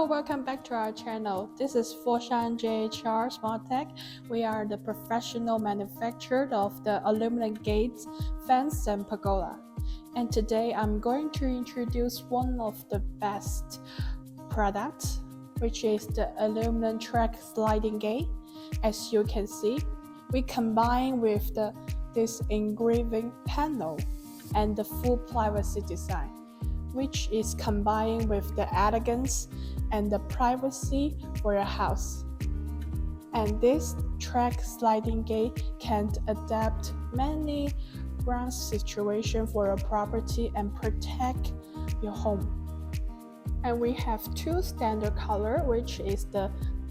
welcome back to our channel. This is Foshan JHR Smart Tech. We are the professional manufacturer of the aluminum gates, fence, and pergola. And today I'm going to introduce one of the best products, which is the aluminum track sliding gate. As you can see, we combine with this engraving panel and the full privacy design, which is combined with the elegance and the privacy for your house. And this track sliding gate can adapt many ground situations for your property and protect your home. And we have two standard color, which is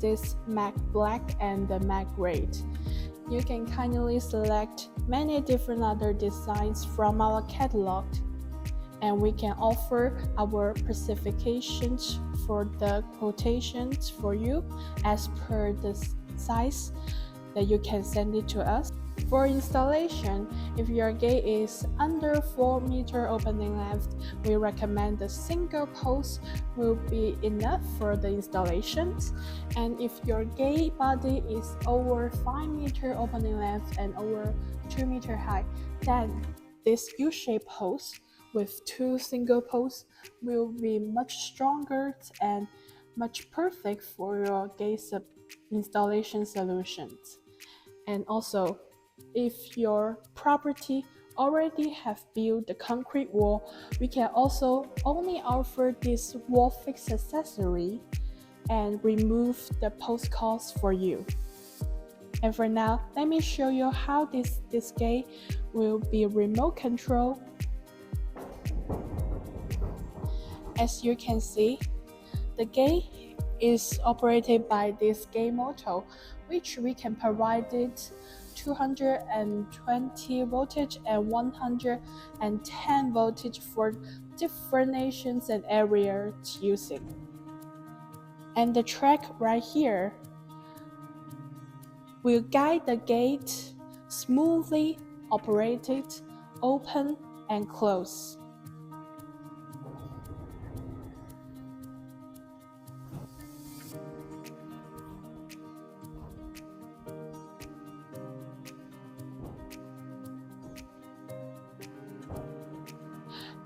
this matte black and the matte gray. You can kindly select many different other designs from our catalog, and we can offer our specifications for the quotations for you as per the size that you can send it to us. For installation, if your gate is under 4 meter opening length, we recommend the single post will be enough for the installations. And if your gate body is over 5 meter opening length and over 2 meter high, then this U-shaped post with 2 single posts will be much stronger and much perfect for your gate installation solutions. And also, if your property already have built the concrete wall, we can also only offer this wall fix accessory and remove the post cost for you. And for now, let me show you how this gate will be remote control. As you can see, the gate is operated by this gate motor, which we can provide it 220 voltage and 110 voltage for different nations and areas using. And the track right here will guide the gate smoothly operated, open and close.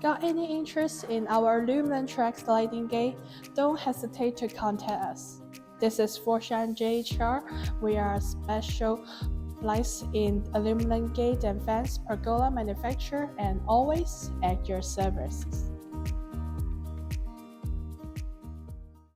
Got any interest in our aluminum track sliding gate? Don't hesitate to contact us. This is Foshan JHR. We are specialized in aluminum gate and fence pergola manufacture and always at your service.